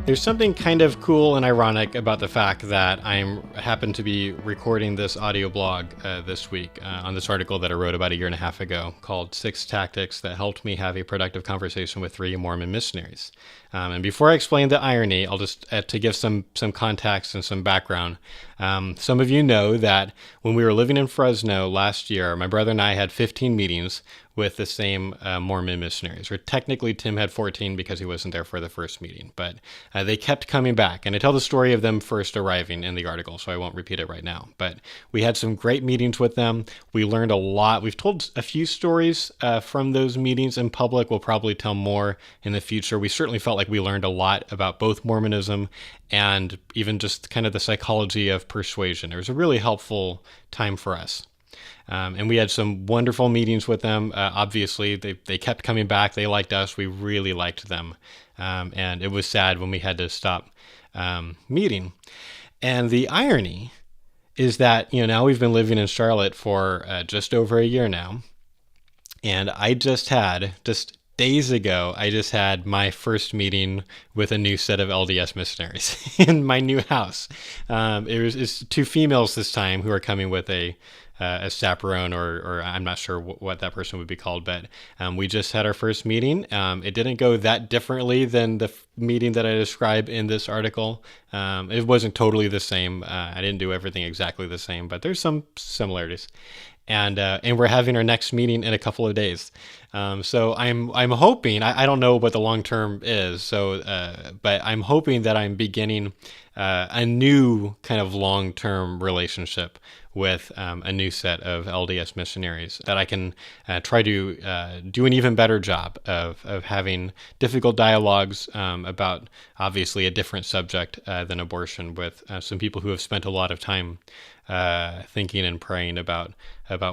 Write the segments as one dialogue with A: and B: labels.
A: There's something kind of cool and ironic about the fact that I happen to be recording this audio blog this week on this article that I wrote about a year and a half ago called 6 Tactics That Helped Me Have a Productive Conversation with 3 Mormon Missionaries. And before I explain the irony, I'll just, to give some context and some background, some of you know that when we were living in Fresno last year, my brother and I had 15 meetings with the same Mormon missionaries. Or technically, Tim had 14 because he wasn't there for the first meeting. But they kept coming back. And I tell the story of them first arriving in the article, so I won't repeat it right now. But we had some great meetings with them. We learned a lot. We've told a few stories from those meetings in public. We'll probably tell more in the future. We certainly felt like we learned a lot about both Mormonism and even just kind of the psychology of persuasion. It was a really helpful time for us. And we had some wonderful meetings with them. Obviously, they kept coming back. They liked us. We really liked them. And it was sad when we had to stop meeting. And the irony is that, now we've been living in Charlotte for just over a year now. And I just days ago, I just had my first meeting with a new set of LDS missionaries in my new house. It's 2 females this time who are coming with a chaperone, or I'm not sure what that person would be called, but we just had our first meeting. It didn't go that differently than the meeting that I described in this article. It wasn't totally the same. I didn't do everything exactly the same, but there's some similarities. And we're having our next meeting in a couple of days. So I'm hoping, I don't know what the long term is, but I'm hoping that I'm beginning a new kind of long-term relationship with a new set of LDS missionaries that I can try to do an even better job of having difficult dialogues about obviously a different subject than abortion with some people who have spent a lot of time thinking and praying about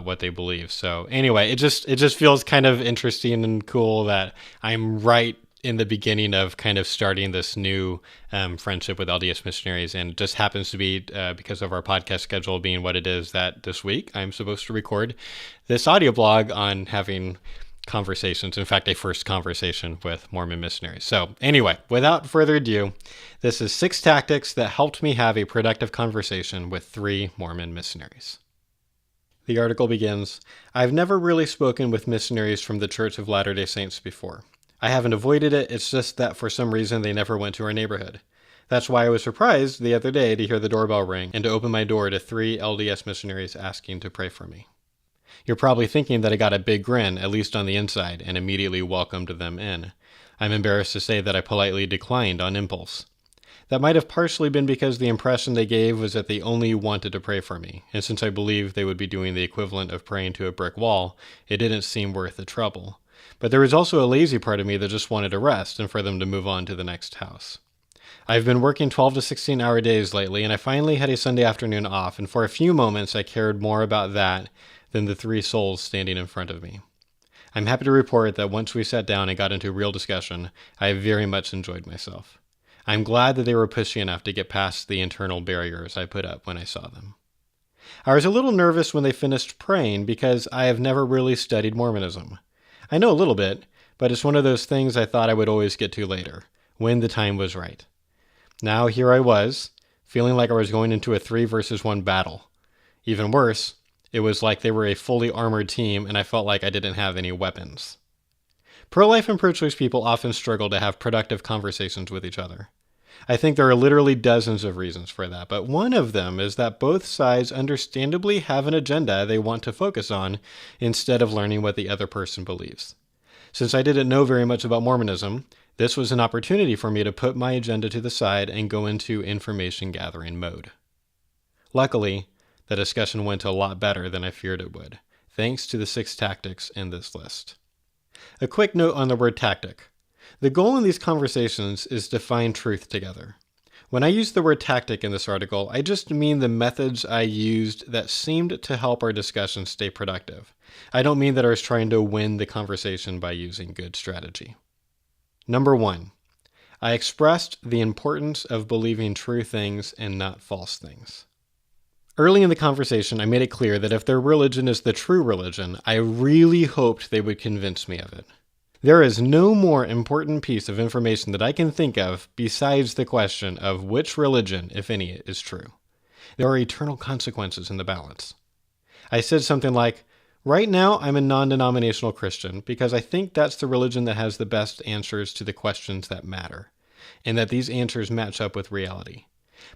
A: what they believe. So anyway, it just feels kind of interesting and cool that I'm right in the beginning of kind of starting this new friendship with LDS missionaries. And it just happens to be because of our podcast schedule being what it is, that this week I'm supposed to record this audio blog on having conversations. In fact, a first conversation with Mormon missionaries. So anyway, without further ado, this is 6 tactics that helped me have a productive conversation with 3 Mormon missionaries. The article begins, I've never really spoken with missionaries from the Church of Latter-day Saints before. I haven't avoided it, it's just that for some reason they never went to our neighborhood. That's why I was surprised the other day to hear the doorbell ring and to open my door to 3 LDS missionaries asking to pray for me. You're probably thinking that I got a big grin, at least on the inside, and immediately welcomed them in. I'm embarrassed to say that I politely declined on impulse. That might have partially been because the impression they gave was that they only wanted to pray for me, and since I believed they would be doing the equivalent of praying to a brick wall, it didn't seem worth the trouble. But there was also a lazy part of me that just wanted to rest and for them to move on to the next house. I've been working 12 to 16-hour days lately, and I finally had a Sunday afternoon off, and for a few moments I cared more about that than the 3 souls standing in front of me. I'm happy to report that once we sat down and got into real discussion, I very much enjoyed myself. I'm glad that they were pushy enough to get past the internal barriers I put up when I saw them. I was a little nervous when they finished praying because I have never really studied Mormonism. I know a little bit, but it's one of those things I thought I would always get to later, when the time was right. Now here I was, feeling like I was going into a 3 versus 1 battle. Even worse, it was like they were a fully armored team and I felt like I didn't have any weapons. Pro-life and pro-choice people often struggle to have productive conversations with each other. I think there are literally dozens of reasons for that, but one of them is that both sides understandably have an agenda they want to focus on instead of learning what the other person believes. Since I didn't know very much about Mormonism, this was an opportunity for me to put my agenda to the side and go into information gathering mode. Luckily, the discussion went a lot better than I feared it would, thanks to the 6 tactics in this list. A quick note on the word tactic. The goal in these conversations is to find truth together. When I use the word tactic in this article, I just mean the methods I used that seemed to help our discussion stay productive. I don't mean that I was trying to win the conversation by using good strategy. Number 1, I expressed the importance of believing true things and not false things. Early in the conversation, I made it clear that if their religion is the true religion, I really hoped they would convince me of it. There is no more important piece of information that I can think of besides the question of which religion, if any, is true. There are eternal consequences in the balance. I said something like, right now I'm a non-denominational Christian because I think that's the religion that has the best answers to the questions that matter, and that these answers match up with reality.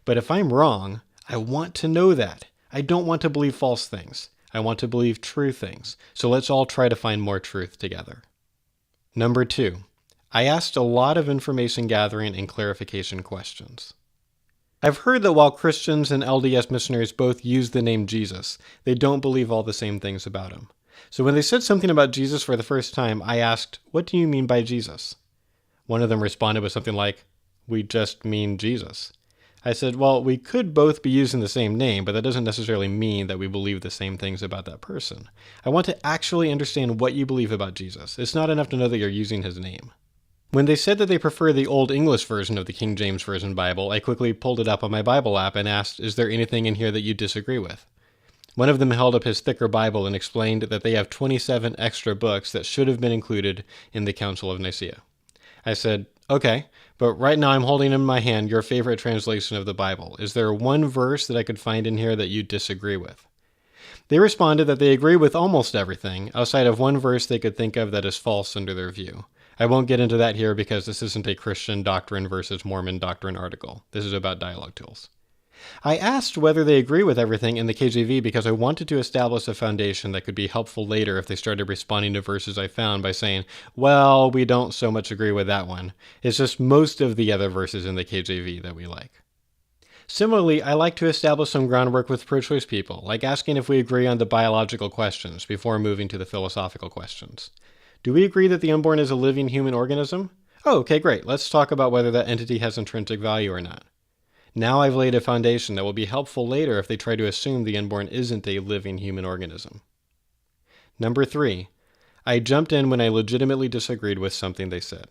A: But if I'm wrong, I want to know that. I don't want to believe false things. I want to believe true things. So let's all try to find more truth together. Number 2, I asked a lot of information gathering and clarification questions. I've heard that while Christians and LDS missionaries both use the name Jesus, they don't believe all the same things about him. So when they said something about Jesus for the first time, I asked, what do you mean by Jesus? One of them responded with something like, we just mean Jesus. I said, well, we could both be using the same name, but that doesn't necessarily mean that we believe the same things about that person. I want to actually understand what you believe about Jesus. It's not enough to know that you're using his name. When they said that they prefer the Old English version of the King James Version Bible, I quickly pulled it up on my Bible app and asked, is there anything in here that you disagree with? One of them held up his thicker Bible and explained that they have 27 extra books that should have been included in the Council of Nicaea. I said, okay, but right now I'm holding in my hand your favorite translation of the Bible. Is there one verse that I could find in here that you disagree with? They responded that they agree with almost everything, outside of one verse they could think of that is false under their view. I won't get into that here because this isn't a Christian doctrine versus Mormon doctrine article. This is about dialogue tools. I asked whether they agree with everything in the KJV because I wanted to establish a foundation that could be helpful later if they started responding to verses I found by saying, well, we don't so much agree with that one. It's just most of the other verses in the KJV that we like. Similarly, I like to establish some groundwork with pro-choice people, like asking if we agree on the biological questions before moving to the philosophical questions. Do we agree that the unborn is a living human organism? Oh, okay, great. Let's talk about whether that entity has intrinsic value or not. Now I've laid a foundation that will be helpful later if they try to assume the unborn isn't a living human organism. Number 3, I jumped in when I legitimately disagreed with something they said.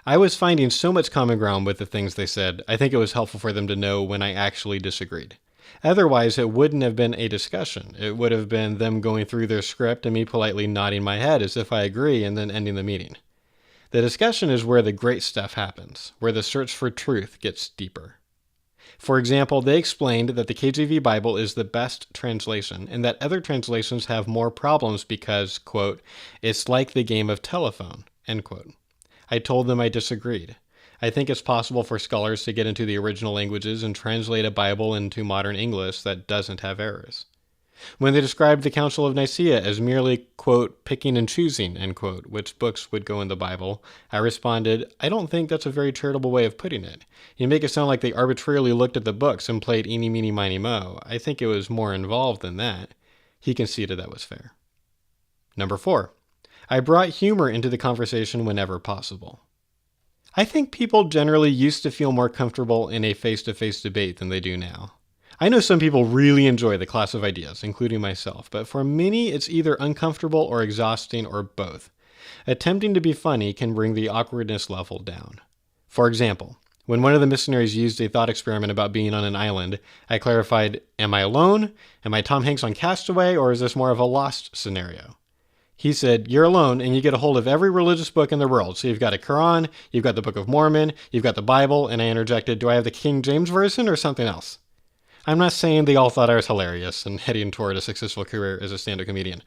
A: I was finding so much common ground with the things they said, I think it was helpful for them to know when I actually disagreed. Otherwise, it wouldn't have been a discussion. It would have been them going through their script and me politely nodding my head as if I agree and then ending the meeting. The discussion is where the great stuff happens, where the search for truth gets deeper. For example, they explained that the KJV Bible is the best translation and that other translations have more problems because, quote, it's like the game of telephone, end quote. I told them I disagreed. I think it's possible for scholars to get into the original languages and translate a Bible into modern English that doesn't have errors. When they described the Council of Nicaea as merely, quote, picking and choosing, end quote, which books would go in the Bible, I responded, I don't think that's a very charitable way of putting it. You make it sound like they arbitrarily looked at the books and played eeny, meeny, miny, mo. I think it was more involved than that. He conceded that was fair. Number 4, I brought humor into the conversation whenever possible. I think people generally used to feel more comfortable in a face-to-face debate than they do now. I know some people really enjoy the clash of ideas, including myself, but for many it's either uncomfortable or exhausting or both. Attempting to be funny can bring the awkwardness level down. For example, when one of the missionaries used a thought experiment about being on an island, I clarified, am I alone? Am I Tom Hanks on Castaway, or is this more of a Lost scenario? He said, you're alone and you get a hold of every religious book in the world. So you've got a Quran, you've got the Book of Mormon, you've got the Bible, and I interjected, do I have the King James Version or something else? I'm not saying they all thought I was hilarious and heading toward a successful career as a stand-up comedian.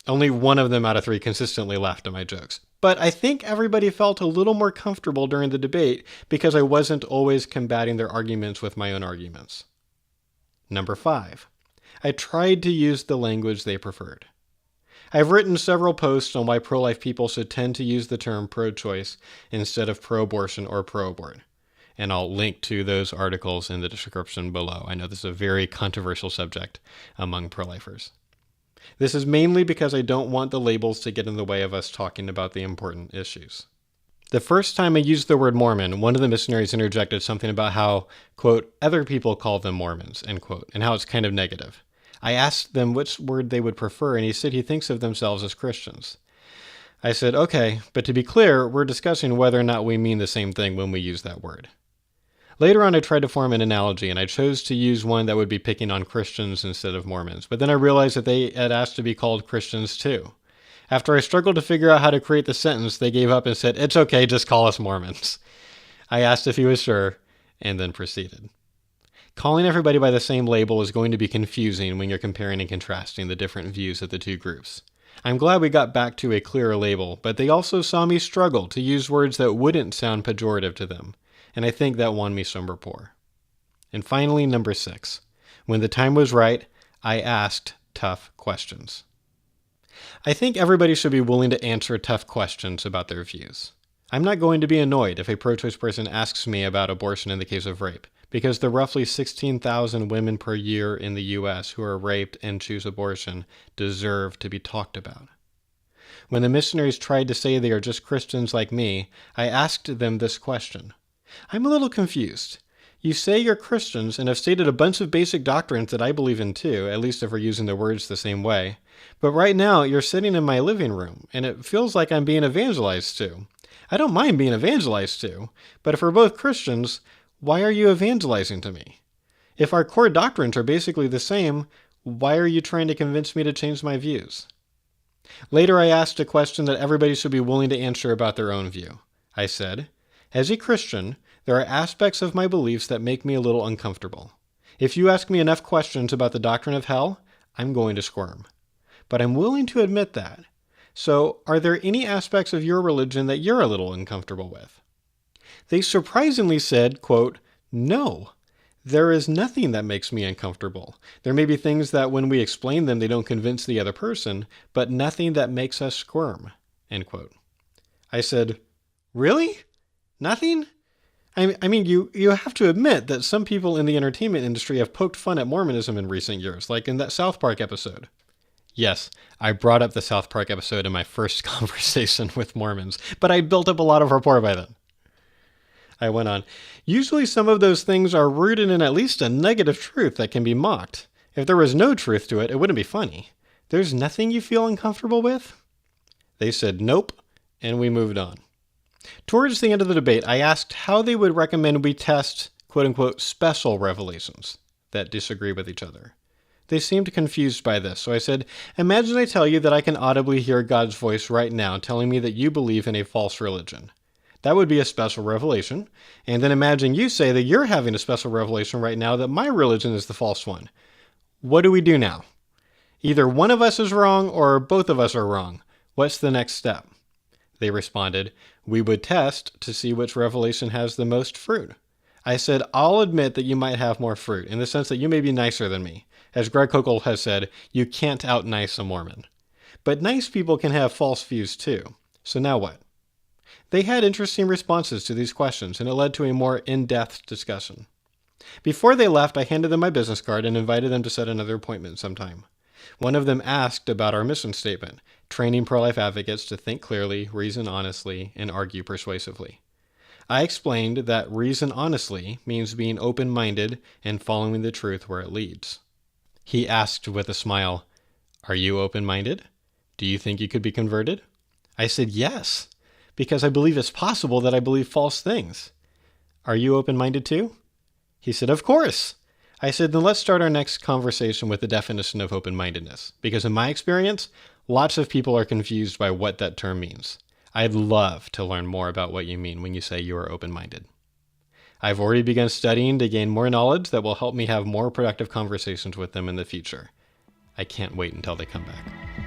A: Only one of them out of 3 consistently laughed at my jokes. But I think everybody felt a little more comfortable during the debate because I wasn't always combating their arguments with my own arguments. Number 5, I tried to use the language they preferred. I've written several posts on why pro-life people should tend to use the term pro-choice instead of pro-abortion or pro-abort. And I'll link to those articles in the description below. I know this is a very controversial subject among pro-lifers. This is mainly because I don't want the labels to get in the way of us talking about the important issues. The first time I used the word Mormon, one of the missionaries interjected something about how, quote, other people call them Mormons, end quote, and how it's kind of negative. I asked them which word they would prefer, and he said he thinks of themselves as Christians. I said, okay, but to be clear, we're discussing whether or not we mean the same thing when we use that word. Later on, I tried to form an analogy, and I chose to use one that would be picking on Christians instead of Mormons, but then I realized that they had asked to be called Christians too. After I struggled to figure out how to create the sentence, they gave up and said, "It's okay, just call us Mormons." I asked if he was sure, and then proceeded. Calling everybody by the same label is going to be confusing when you're comparing and contrasting the different views of the two groups. I'm glad we got back to a clearer label, but they also saw me struggle to use words that wouldn't sound pejorative to them, and I think that won me some rapport. And finally, number 6. When the time was right, I asked tough questions. I think everybody should be willing to answer tough questions about their views. I'm not going to be annoyed if a pro-choice person asks me about abortion in the case of rape, because the roughly 16,000 women per year in the U.S. who are raped and choose abortion deserve to be talked about. When the missionaries tried to say they are just Christians like me, I asked them this question. I'm a little confused. You say you're Christians and have stated a bunch of basic doctrines that I believe in too, at least if we're using the words the same way. But right now, you're sitting in my living room, and it feels like I'm being evangelized to. I don't mind being evangelized to, but if we're both Christians, why are you evangelizing to me? If our core doctrines are basically the same, why are you trying to convince me to change my views? Later, I asked a question that everybody should be willing to answer about their own view. I said, as a Christian, there are aspects of my beliefs that make me a little uncomfortable. If you ask me enough questions about the doctrine of hell, I'm going to squirm. But I'm willing to admit that. So, are there any aspects of your religion that you're a little uncomfortable with? They surprisingly said, quote, no, there is nothing that makes me uncomfortable. There may be things that when we explain them, they don't convince the other person, but nothing that makes us squirm, end quote. I said, really? Nothing? I mean, you have to admit that some people in the entertainment industry have poked fun at Mormonism in recent years, like in that South Park episode. Yes, I brought up the South Park episode in my first conversation with Mormons, but I built up a lot of rapport by then. I went on, usually some of those things are rooted in at least a negative truth that can be mocked. If there was no truth to it, it wouldn't be funny. There's nothing you feel uncomfortable with? They said nope, and we moved on. Towards the end of the debate, I asked how they would recommend we test, quote-unquote, special revelations that disagree with each other. They seemed confused by this, so I said, imagine I tell you that I can audibly hear God's voice right now telling me that you believe in a false religion. That would be a special revelation. And then imagine you say that you're having a special revelation right now that my religion is the false one. What do we do now? Either one of us is wrong or both of us are wrong. What's the next step? They responded, we would test to see which revelation has the most fruit. I said, I'll admit that you might have more fruit, in the sense that you may be nicer than me. As Greg Koukl has said, you can't out-nice a Mormon. But nice people can have false views too. So now what? They had interesting responses to these questions, and it led to a more in-depth discussion. Before they left, I handed them my business card and invited them to set another appointment sometime. One of them asked about our mission statement, training pro-life advocates to think clearly, reason honestly, and argue persuasively. I explained that reason honestly means being open-minded and following the truth where it leads. He asked with a smile, are you open-minded? Do you think you could be converted? I said yes, because I believe it's possible that I believe false things. Are you open-minded too? He said, of course. I said, then let's start our next conversation with the definition of open-mindedness, because in my experience, lots of people are confused by what that term means. I'd love to learn more about what you mean when you say you are open-minded. I've already begun studying to gain more knowledge that will help me have more productive conversations with them in the future. I can't wait until they come back.